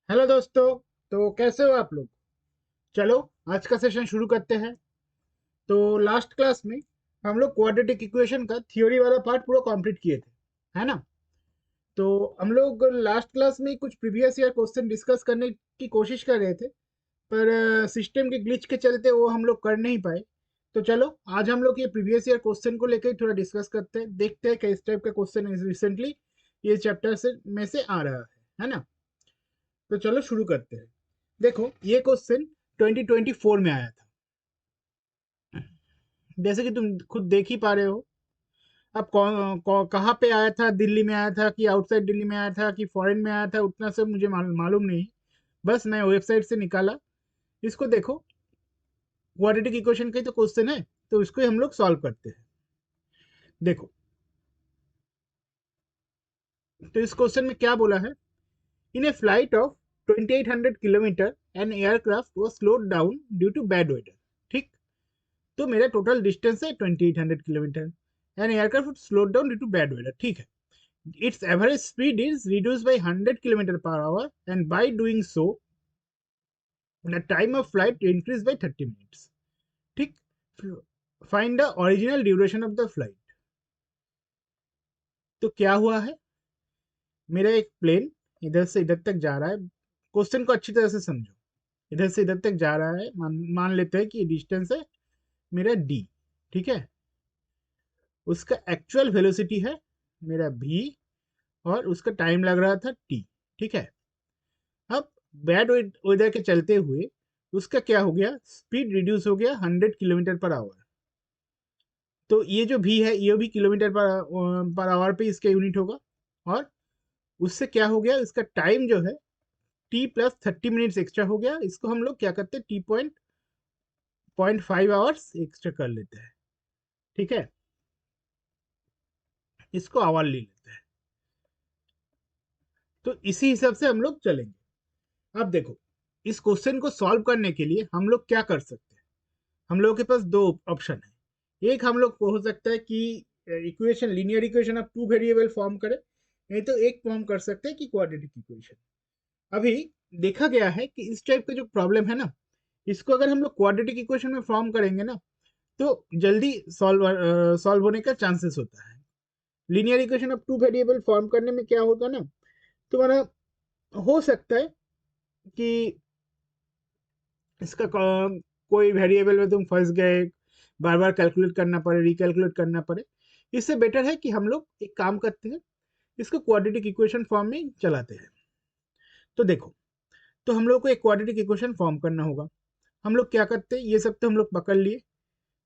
Hello दोस्तों। तो कैसे हो आप लोग? चलो, आज का सेशन शुरू करते हैं। तो लास्ट क्लास में हम लोग क्वाड्रेटिक इक्वेशन का थ्योरी वाला पार्ट पूरा कंप्लीट किए थे, है ना? तो हम लोग लास्ट क्लास में कुछ प्रीवियस ईयर क्वेश्चन डिस्कस करने की कोशिश कर रहे थे, पर सिस्टम के ग्लिच के चलते वो हम लोग कर नहीं पाए। तो चलो, आज हम लोग ये प्रीवियस ईयर क्वेश्चन को लेकर थोड़ा डिस्कस करते हैं, देखते हैं किस टाइप का क्वेश्चन रिसेंटली ये चैप्टर से में से आ रहा है ना? तो चलो शुरू करते हैं। देखो, ये क्वेश्चन 2024 में आया था। जैसे कि तुम खुद देख ही पा रहे हो। अब कहाँ पे आया था, दिल्ली में आया था कि आउटसाइड दिल्ली में आया था कि फॉरेन में आया था, उतना सब मुझे मालूम नहीं। बस मैं वेबसाइट से निकाला। इसको देखो, क्वाड्रेटिक इक्वेशन का ही तो क्वेश्चन है, तो इसको ही हम लोग सॉल्व करते हैं। देखो, तो इस क्वेश्चन में क्या बोला है? In a flight of 2800 kilometre an aircraft was slowed down due to bad weather. ठीक। तो मेरा टोटल डिस्टेंस है 2800 kilometre and aircraft slow down due to bad weather. ठीक है। Its average speed is reduce by 100 kilometre per hour and by doing so the time of flight increase by 30 minutes. ठीक। Find the original duration of the flight. तो क्या हुआ है? मेरा एक plane इधर से इधर तक जा रहा है। क्वेश्चन को अच्छी तरह से समझो। इधर से इधर तक जा रहा है, मान लेते हैं कि डिस्टेंस है मेरा डी। ठीक है। उसका एक्चुअल वेलोसिटी है मेरा भी, और उसका टाइम लग रहा था टी। ठीक है। अब बैड वेदर के चलते हुए उसका क्या हो गया, स्पीड रिड्यूस हो गया 100 किलोमीटर पर आवर। तो ये जो भी है ये भी किलोमीटर पर आवर पे इसका यूनिट होगा। और उससे क्या हो गया, इसका टाइम जो है टी प्लस 30 मिनट्स एक्स्ट्रा हो गया। इसको हम लोग क्या करते हैं, टी पॉइंट 5 आवर्स एक्स्ट्रा कर लेते हैं। ठीक है। इसको आवर ले लेते हैं। तो इसी हिसाब से हम लोग चलेंगे। अब देखो, इस क्वेश्चन को सॉल्व करने के लिए हम लोग क्या कर सकते हैं? हम लोगों के पास दो ऑप्शन है। एक हम लोग को हो सकता है कि equation, linear equation of two variable form करें। नहीं तो एक फॉर्म कर सकते हैं कि क्वाड्रेटिक इक्वेशन। अभी देखा गया है कि इस टाइप का जो प्रॉब्लम है ना, इसको अगर हम लोग क्वाड्रेटिक इक्वेशन में फॉर्म करेंगे ना, तो जल्दी सॉल्व होने का चांसेस होता है। Linear equation of two variable form करने में क्या होगा ना, तुम्हारा हो सकता है कि इसका कोई वेरिएबल में तुम फंस गए, बार बार कैलकुलेट करना पड़े, रिकैलकुलेट करना पड़े। इससे बेटर है कि हम लोग एक काम करते हैं, इसको क्वाड्रेटिक इक्वेशन फॉर्म में चलाते हैं। तो देखो, तो हम लोग को एक क्वाड्रेटिक इक्वेशन फॉर्म करना होगा। हम लोग क्या करते हैं, ये सब तो हम लोग पकड़ लिए।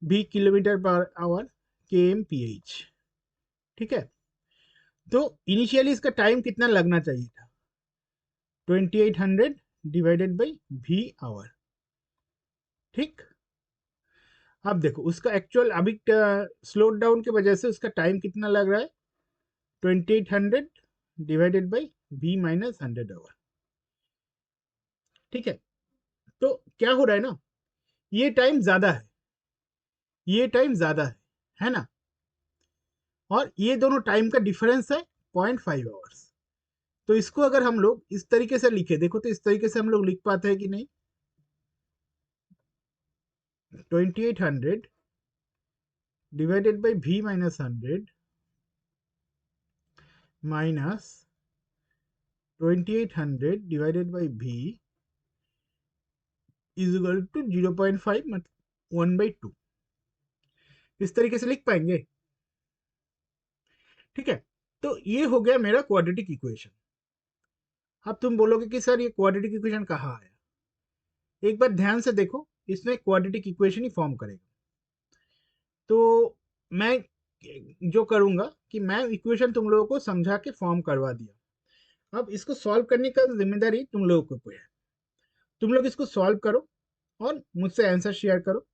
भी किलोमीटर पर आवर, के एम पी एच। ठीक है। तो इनिशियली इसका टाइम कितना लगना चाहिए था? 2800 डिवाइडेड बाई भी आवर। ठीक। अब देखो, उसका एक्चुअल अभी स्लो डाउन की वजह से उसका टाइम कितना लग रहा है? 2800 डिवाइडेड बाई भी माइनस 100 आवर। ठीक है। तो क्या हो रहा है ना, ये टाइम ज्यादा है, ये टाइम ज्यादा है ना? और ये दोनों टाइम का डिफरेंस है 0.5 आवर्स। तो इसको अगर हम लोग इस तरीके से लिखे, देखो तो इस तरीके से हम लोग लिख पाते हैं कि नहीं? 2800 डिवाइडेड बाई भी माइनस 100 माइनस 2800 डिवाइडेड बाई भी इज इक्वल टू 0.5, मतलब 1/2। इस तरीके से लिख पाएंगे? ठीक है। तो ये हो गया मेरा क्वाड्रेटिक इक्वेशन। अब तुम बोलोगे कि सर ये क्वाड्रेटिक इक्वेशन कहाँ आया? एक बार ध्यान से देखो, इसमें क्वाड्रेटिक इक्वेशन ही फॉर्म करेगा। तो मैं जो करूंगा कि मैं इक्वेशन तुम लोगों को समझा के फॉर्म करवा दिया। अब इसको सॉल्व करने का जिम्मेदारी तुम लोगों को है। तुम लोग इसको सॉल्व करो और मुझसे आंसर शेयर करो।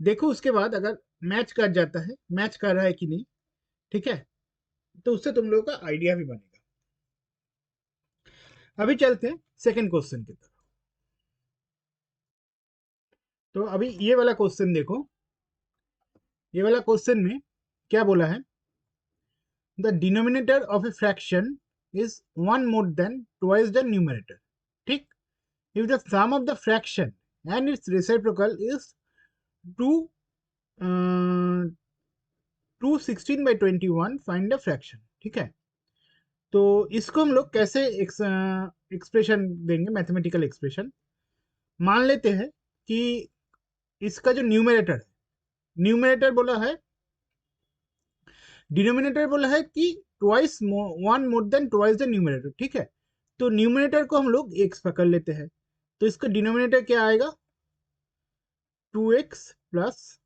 देखो उसके बाद अगर मैच कर जाता है, मैच कर रहा है कि नहीं। ठीक है। तो उससे तुम लोगों का आइडिया भी बनेगा। अभी चलते हैं सेकंड क्वेश्चन की तरफ। तो अभी ये वाला क्वेश्चन देखो। ये वाला क्वेश्चन में क्या बोला है? The denominator of a fraction is one more than twice the numerator. ठीक। if the sum of the fraction and its reciprocal is 2 216/21, find the fraction. ठीक है, तो इसको हम लोग कैसे एक्सप्रेशन देंगे, मैथमेटिकल एक्सप्रेशन। मान लेते हैं कि इसका जो न्यूमरेटर है, न्यूमरेटर बोला है, डिनोमिनेटर बोला है कि twice one more than twice the numerator. ठीक है, तो न्यूमरेटर को हम लोग एक्स पकड़ लेते हैं, तो इसका डिनोमिनेटर क्या आएगा, 2x प्लस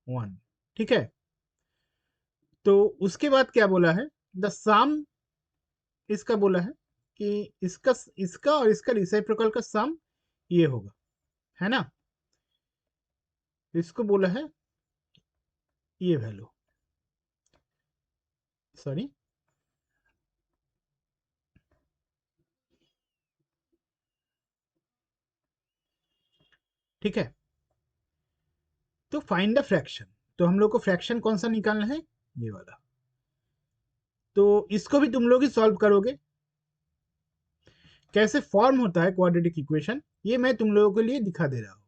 1। ठीक है, तो उसके बाद क्या बोला है, द सम, इसका बोला है कि इसका इसका और इसका रेसिप्रोकल का सम ये होगा, है ना। इसको बोला है ये वैल्यू, सॉरी, ठीक है। तो फाइंड द फ्रैक्शन, तो हम लोग को फ्रैक्शन कौन सा निकालना है, ये वाला। तो इसको भी तुम लोग ही सॉल्व करोगे। कैसे फॉर्म होता है क्वाड्रेटिक इक्वेशन, ये मैं तुम लोगों के लिए दिखा दे रहा हूँ।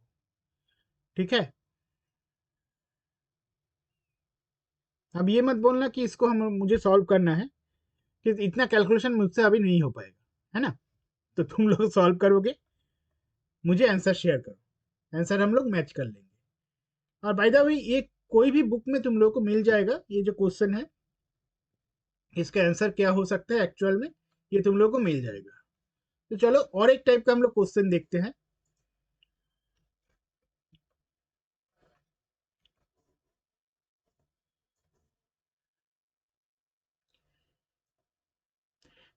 ठीक है, अब ये मत बोलना कि इसको हम मुझे सॉल्व करना है, कि इतना कैलकुलेशन मुझसे अभी नहीं हो पाएगा, है ना। तो तुम लोग सॉल्व करोगे, मुझे आंसर शेयर करो, आंसर हम लोग मैच कर लेंगे। और बाय द वे, ये कोई भी बुक में तुम लोग को मिल जाएगा, ये जो क्वेश्चन है इसका आंसर क्या हो सकता है एक्चुअल में, ये तुम लोग को मिल जाएगा। तो चलो और एक टाइप का हम लोग क्वेश्चन देखते हैं।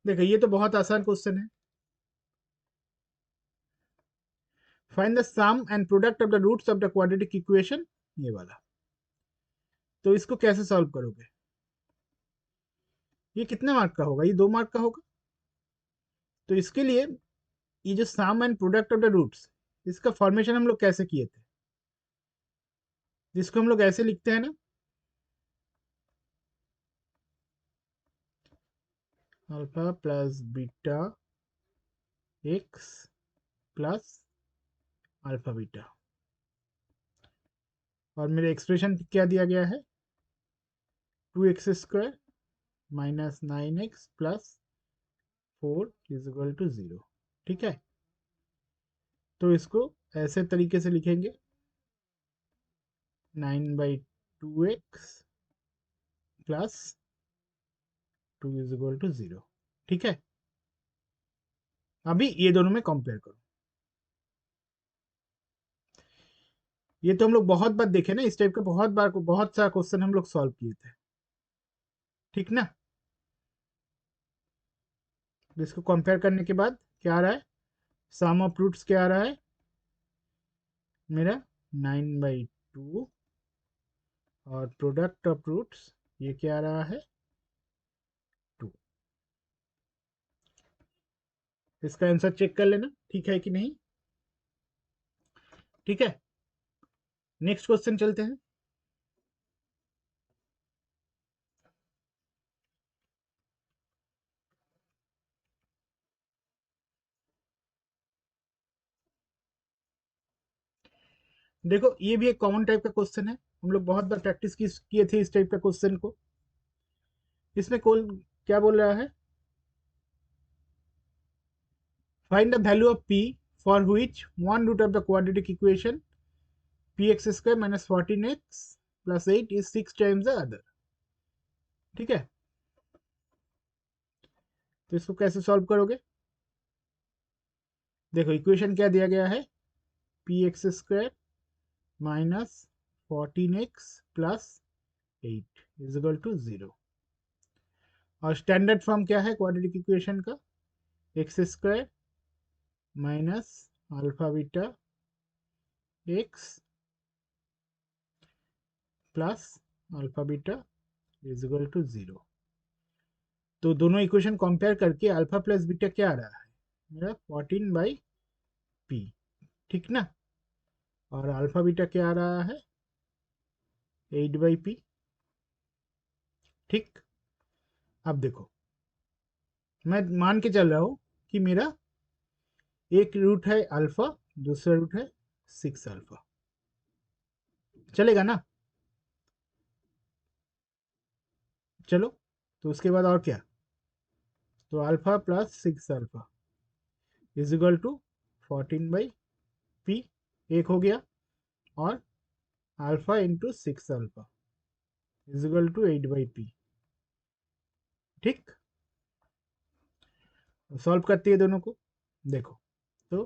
देखो ये तो बहुत आसान क्वेश्चन है। Find the sum and product of the roots of the quadratic equation, ये वाला। तो इसको कैसे सॉल्व करोगे, ये कितने मार्क का होगा, ये 2 मार्क का होगा। तो इसके लिए ये जो sum and product of the roots, इसका फॉर्मेशन हम लोग कैसे किए थे, जिसको हम लोग ऐसे लिखते हैं ना, alpha plus beta x plus alpha beta, और मेरे एक्सप्रेशन क्या दिया गया है, 2x² minus 9x plus 4 is equal to 0। ठीक है, तो इसको ऐसे तरीके से लिखेंगे, 9/2x plus 2 is equal to 0। ठीक है, अभी ये दोनों में कंपेयर करो। ये तो हम लोग बहुत बार देखे ना, इस टाइप का बहुत बार बहुत सारा क्वेश्चन हम लोग सॉल्व किए थे, ठीक ना। इसको कंपेयर करने के बाद क्या आ रहा है, सम ऑफ रूट्स क्या आ रहा है मेरा, 9/2, और प्रोडक्ट ऑफ रूट्स ये क्या आ रहा है, 2। इसका आंसर चेक कर लेना, ठीक है कि नहीं। ठीक है, नेक्स्ट क्वेश्चन चलते हैं। देखो ये भी एक कॉमन टाइप का क्वेश्चन है, हम लोग बहुत बार प्रैक्टिस किए थे इस टाइप का क्वेश्चन को। इसमें कौन क्या बोल रहा है, find the value of p for which one root of the quadratic equation px² minus 14x plus 8 is 6 times the other. ठीक है, तो इसको कैसे सॉल्व करोगे, देखो इक्वेशन क्या दिया गया है, px² minus 14x plus 8 is equal to 0। और स्टैंडर्ड फॉर्म क्या है क्वाड्रेटिक इक्वेशन का, x² minus alpha beta x plus alpha beta is equal to 0। तो दोनों इक्वेशन कंपेयर करके अल्फा प्लस बीटा क्या आ रहा है मेरा, 14/p। ठीक ना, और अल्फा बीटा क्या आ रहा है, 8/p। ठीक, अब देखो मैं मान के चल रहा हूं कि मेरा एक रूट है अल्फा, दूसरा रूट है 6 अल्फा, चलेगा ना? चलो, तो उसके बाद और क्या? तो alpha plus 6 alpha is equal to 14/p, एक हो गया, और alpha into 6 alpha is equal to 8/p। ठीक, सॉल्व करती है दोनों को, देखो। तो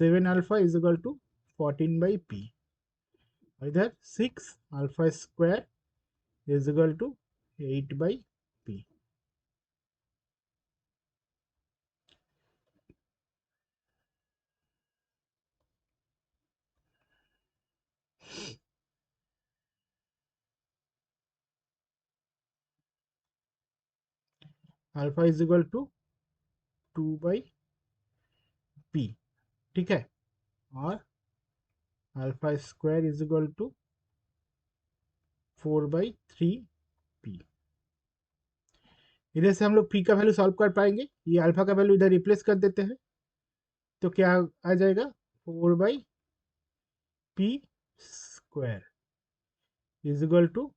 7 alpha is equal to 14/p, इधर 6 alpha square is equal to 8/p। Alpha is equal to 2/p, ठीक है, और alpha square is equal to 4/3p। इधर से हम लोग p का वैल्यू सॉल्व कर पाएंगे, ये अल्फा का वैल्यू इधर रिप्लेस कर देते हैं, तो क्या आ जाएगा? 4/p square is equal to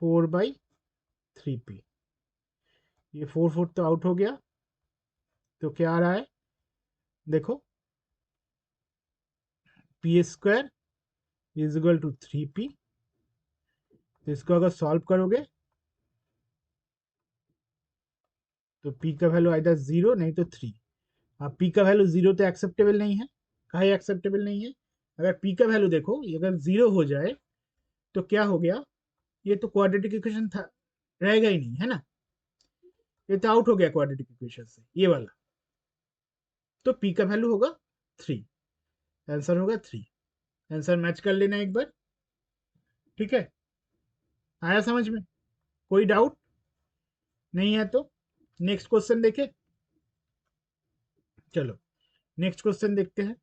4/3p। ये 4 तो आउट हो गया, तो क्या आ रहा है? देखो, p square is equal to 3p। तो इसको अगर सॉल्व करोगे तो p का वैल्यू आएगा 0, नहीं तो 3। अब p का वैल्यू 0 तो एक्सेप्टेबल नहीं है, काहे एक्सेप्टेबल नहीं है? अगर p का वैल्यू देखो, ये अगर 0 हो जाए तो क्या हो गया? ये तो क्वाड्रेटिक इक्वेशन था, रहेगा ही नहीं, है ना? ये तो आउट हो गया क्वाड्रेटिक इक्वेशन से, ये वाला। तो p का वैल्यू होगा 3, आंसर होगा 3। आंसर मैच कर लेना एक बार, ठीक है? आया समझ में? कोई डाउट नहीं है तो नेक्स्ट क्वेश्चन देखे। चलो, नेक्स्ट क्वेश्चन देखते हैं।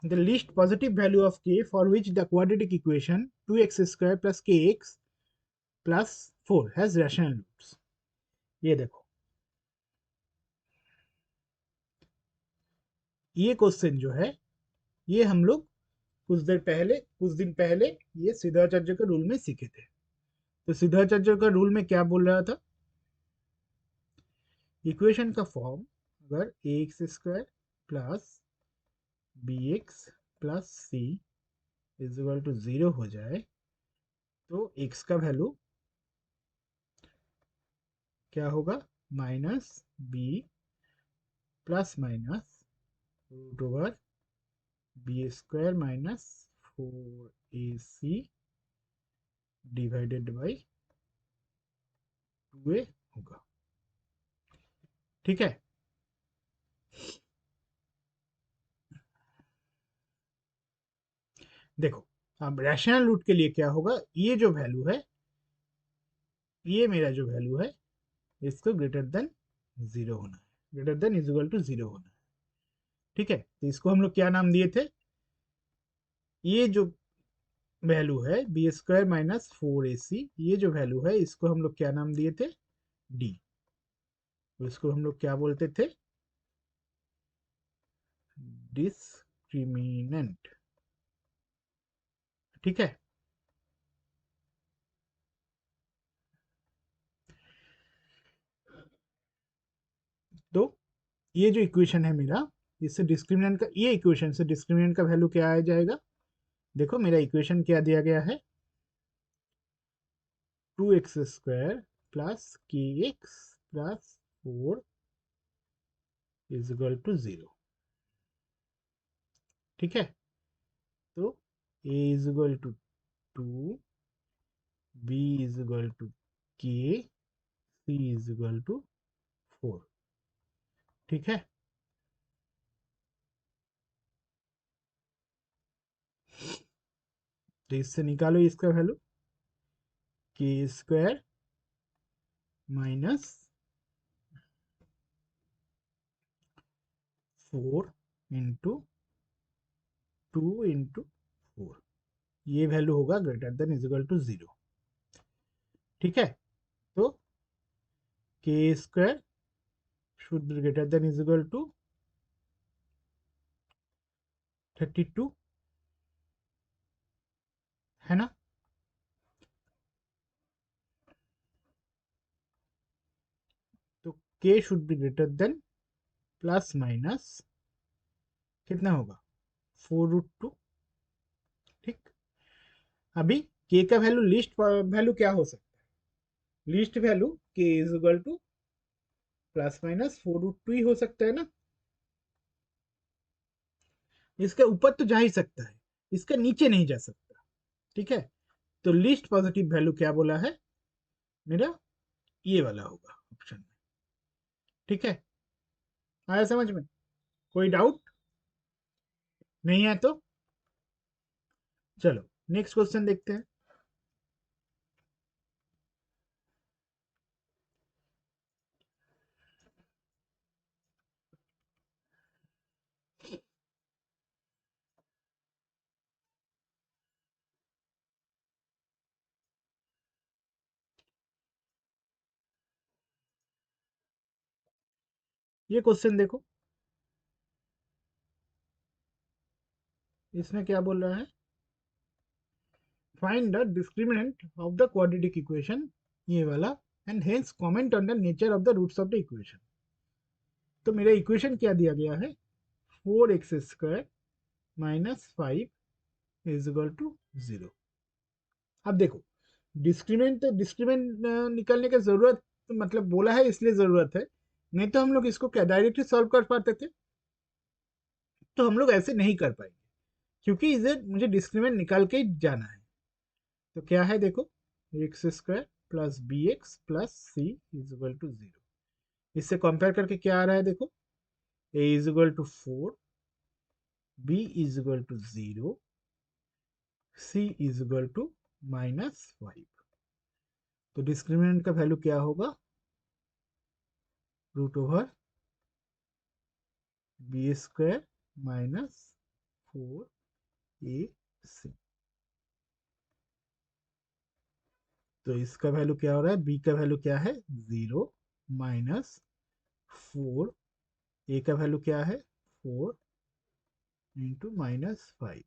The least positive value of k for which the quadratic equation 2x square plus kx plus 4 has rational roots। ये देखो, ये क्वेश्चन जो है, ये हम लोग कुछ दिन पहले ये सिद्धार्थ के रूल में सीखे थे। तो सिद्धार्थ का रूल में क्या बोल रहा था? इक्वेशन का फॉर्म अगर a x square plus b x plus c is equal to 0 हो जाए, तो x का वैल्यू क्या होगा? Minus b plus minus root over b square minus 4ac divided by 2a होगा, ठीक है? देखो, अब रैशनल रूट के लिए क्या होगा? ये जो वैल्यू है, ये मेरा जो वैल्यू है, इसको ग्रेटर देन 0 होना है, greater than is equal to 0 होना है, ठीक है? तो इसको हम लोग क्या नाम दिए थे? ये जो वैल्यू है बी स्क्वायर माइनस 4ac, ये जो वैल्यू है इसको हम लोग क्या नाम दिए थे? डी। तो इसको हम लोग क्या बोलते थे? डिस्क्रिमिनेंट, ठीक है? तो ये जो इक्वेशन है मेरा, इससे डिस्क्रिमिनेंट का, ये इक्वेशन से डिस्क्रिमिनेंट का वैल्यू क्या आ जाएगा? देखो, मेरा इक्वेशन क्या दिया गया है? 2x square plus k x plus 4 is equal to 0, ठीक है? तो a is equal to 2, b is equal to k, c is equal to 4, ठीक है? तो इससे निकालो इसका वैल्यू, के स्क्वायर माइनस 4 इंटू 2 इंटू 4, ये वैल्यू होगा ग्रेटर देन इजिकल टू 0। ठीक है, तो k square should be greater than equal to 32, है ना। तो k should be greater than plus minus कितना होगा 4√2। ठीक, अभी के का वैल्यू लिस्ट वैल्यू क्या हो सकता है, लिस्ट वैल्यू के is equal two plus minus 4√2 ही हो सकता है ना। इसके ऊपर तो जा ही सकता है, इसके नीचे नहीं जा सकता। ठीक है, तो लिस्ट पॉजिटिव वैल्यू क्या बोला है मेरा, ये वाला होगा ऑप्शन में। ठीक है, आया समझ में, कोई डाउट नहीं है तो चलो नेक्स्ट क्वेश्चन देखते हैं। ये क्वेश्चन देखो, इसमें क्या बोल रहा है, find the discriminant of the quadratic equation, ये वाला, and hence comment on the nature of the roots of the equation. तो मेरा इक्वेशन क्या दिया गया है, 4x² minus 5 is equal to 0। अब देखो, डिस्क्रिमिनेंट तो डिस्क्रिमिनेंट निकालने की जरूरत, मतलब बोला है इसलिए जरूरत है, नहीं तो हम लोग इसको क्या डायरेक्टली सॉल्व कर पाते थे। तो हम लोग ऐसे नहीं कर पाएंगे, क्योंकि इसे मुझे डिस्क्रिमिनेंट निकाल के ही जाना है। तो क्या है देखो, x² plus bx plus c is equal to 0। इससे कंपेयर करके क्या आ रहा है देखो, a is equal to 4, b is equal to 0, c is equal to -5। तो डिस्क्रिमिनेंट का वैल्यू क्या होगा, √b² माइनस 4ac। तो इसका वैल्यू क्या हो रहा है, b का वैल्यू क्या है 0 माइनस 4, a का वैल्यू क्या है 4 इंटू -5।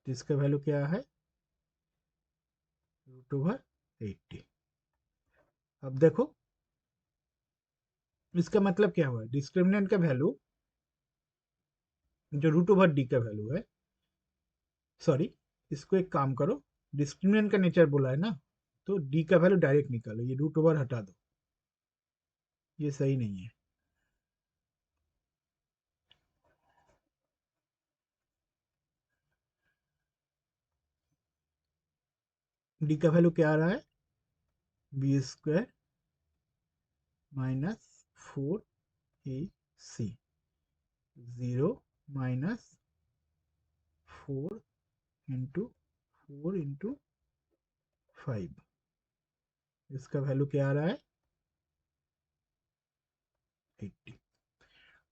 तो इसका वैल्यू क्या है √80। अब देखो इसका मतलब क्या हुआ, डिस्क्रिमिनेंट का वैल्यू जो √d का वैल्यू है, सॉरी, इसको एक काम करो, डिस्क्रिमिनेंट का नेचर बोला है ना, तो d का वैल्यू डायरेक्ट निकालो, ये √ओवर हटा दो, ये सही नहीं है। d का वैल्यू क्या आ रहा है, b² minus 4ac, 0 minus 4 into 5। इसका वैल्यू क्या आ रहा है 80।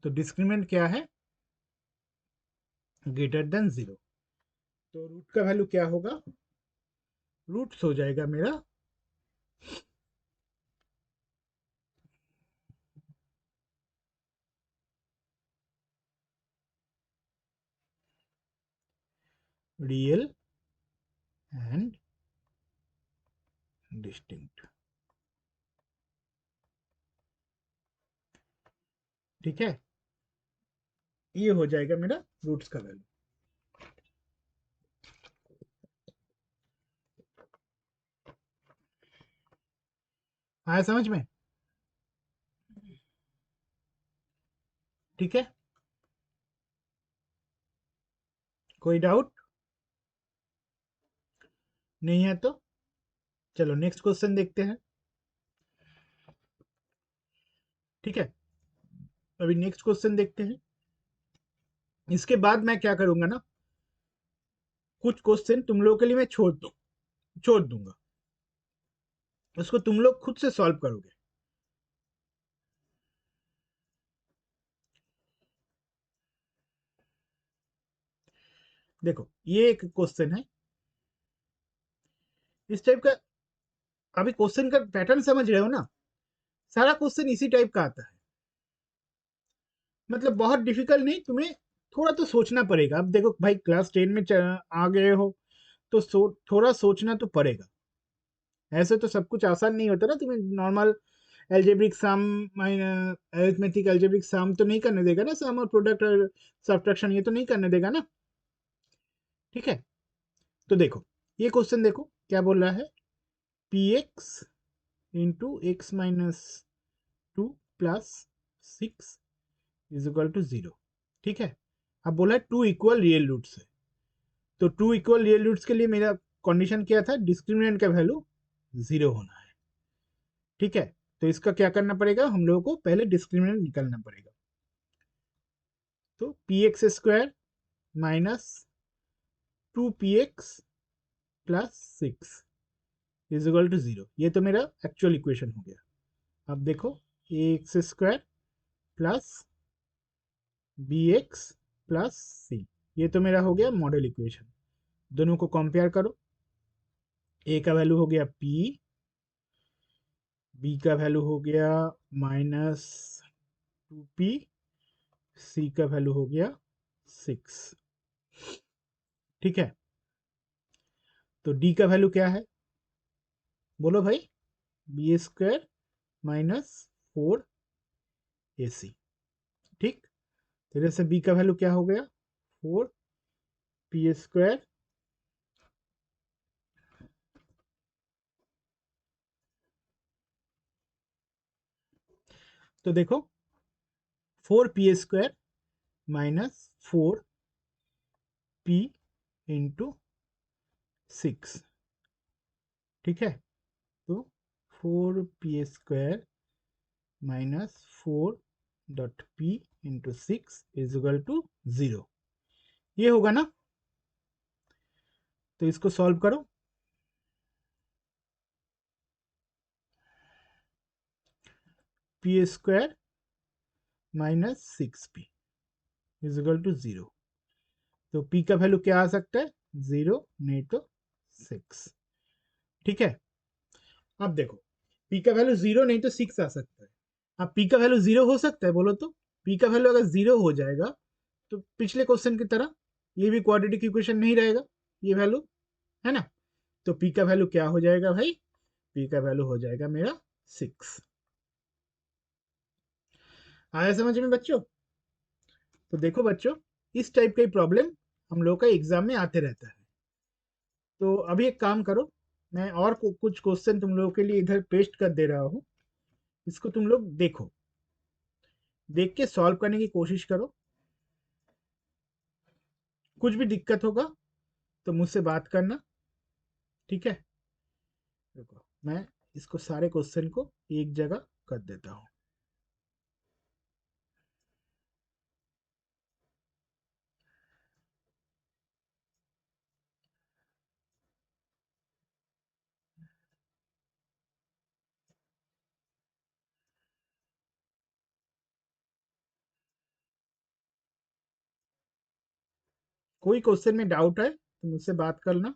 तो डिस्क्रिमिनेंट क्या है, ग्रेटर देन 0। तो रूट का वैल्यू क्या होगा, रूट्स हो जाएगा मेरा रियल एंड डिस्टिंक्ट। ठीक है, ये हो जाएगा मेरा रूट्स का वैल्यू। आया समझ में, ठीक है, कोई डाउट नहीं है तो चलो नेक्स्ट क्वेश्चन देखते हैं। ठीक है, अभी नेक्स्ट क्वेश्चन देखते हैं, इसके बाद मैं क्या करूंगा ना, कुछ क्वेश्चन तुम लोगों के लिए मैं छोड़ दूंगा, उसको तुम लोग खुद से सॉल्व करोगे। देखो ये एक क्वेश्चन है इस टाइप का। अभी क्वेश्चन का पैटर्न समझ रहे हो ना? सारा क्वेश्चन इसी टाइप का आता है। मतलब बहुत डिफिकल्ट नहीं, तुम्हें थोड़ा तो सोचना पड़ेगा। अब देखो भाई, क्लास 10 में आ गए हो तो थोड़ा सोचना तो पड़ेगा। ऐसे तो सब कुछ आसान नहीं होता ना। तुम्हें normal algebraic sum, arithmetic algebraic sum तो नहीं करने देगा ना, सम और प्रोडक्ट और सब्ट्रैक्शन ये तो नहीं करने देगा ना। ठीक है, तो देखो ये क्वेश्चन देखो क्या बोल रहा है। P x into x minus 2 plus 6 is equal to 0। ठीक है, अब बोला है टू इक्वल रियल रूट्स है। तो टू इक्वल रियल रूट्स के लिए मेरा कंडीशन क्या था? डिस्क्रिमिनेंट का वैल्यू 0 होना है। ठीक है, तो इसका क्या करना पड़ेगा? हम लोगों को पहले डिस्क्रिमिनेंट निकालना पड़ेगा। तो p x square minus 2px plus 6 is equal to 0। ये तो मेरा एक्चुअल इक्वेशन हो गया। अब देखो, a x square plus b x plus c, ये तो मेरा हो गया मॉडल इक्वेशन। दोनों को कंपेयर करो। ए का वैल्यू हो गया पी, बी का वैल्यू हो गया -2p, सी का वैल्यू हो गया 6। ठीक है, तो डी का वैल्यू क्या है? बोलो भाई। B square minus 4ac। ठीक, तेरे से बी का वैल्यू क्या हो गया? 4p स्क्वायर तो देखो 4p square minus 4p into 6। ठीक है, तो 4p square minus 4 p into 6 is equal to 0। ये होगा ना? तो इसको सॉल्व करो। p square minus 6p is equal to 0। तो p का वैल्यू क्या आ सकता है? 0 नहीं तो 6। ठीक है, अब देखो p का वैल्यू 0 नहीं तो 6 आ सकता है। अब p का वैल्यू 0 हो सकता है बोलो तो? p का वैल्यू अगर 0 हो जाएगा तो पिछले क्वेश्चन की तरह ये भी क्वाड्रेटिक इक्वेशन नहीं रहेगा, ये वैल्यू, है ना? तो p का वैल्यू क्या हो जाएगा भाई? p का वैल्यू हो जाएगा मेरा 6। आया समझ में बच्चों? तो देखो बच्चों, इस टाइप का प्रॉब्लम हम लोग का एग्जाम में आते रहता है। तो अभी एक काम करो, मैं और कुछ क्वेश्चन तुम लोगों के लिए इधर पेस्ट कर दे रहा हूँ। इसको तुम लोग देखो, देख के सॉल्व करने की कोशिश करो। कुछ भी दिक्कत होगा तो मुझसे बात करना। ठीक है, देखो मैं इसको सारे क्वेश्चन को एक जगह कर देता हूँ। कोई क्वेश्चन में डाउट है तो मुझसे बात करना।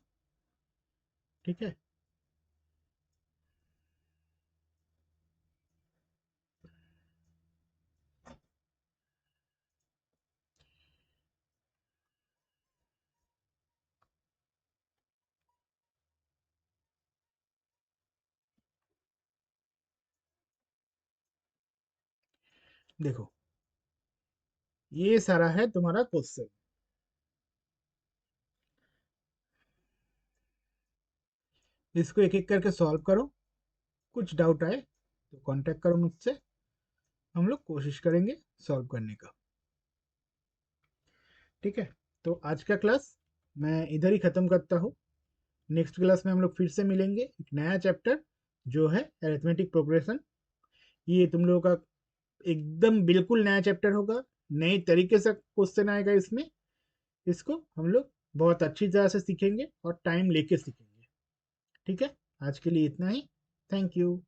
ठीक है, देखो ये सारा है तुम्हारा क्वेश्चन। इसको एक एक करके सॉल्व करो। कुछ डाउट आए तो कांटेक्ट करो मुझसे, हम लोग कोशिश करेंगे सॉल्व करने का। ठीक है, तो आज का क्लास मैं इधर ही ख़त्म करता हूँ। नेक्स्ट क्लास में हम लोग फिर से मिलेंगे, एक नया चैप्टर जो है अरिथमेटिक प्रोग्रेशन। ये तुम लोगों का एकदम बिल्कुल नया चैप्टर होगा। नए तरीके से क्वेश्चन आएगा इसमें। इसको हम लोग बहुत अच्छी तरह से सीखेंगे और टाइम लेके सीखेंगे। ठीक है, आज के लिए इतना ही। Thank you.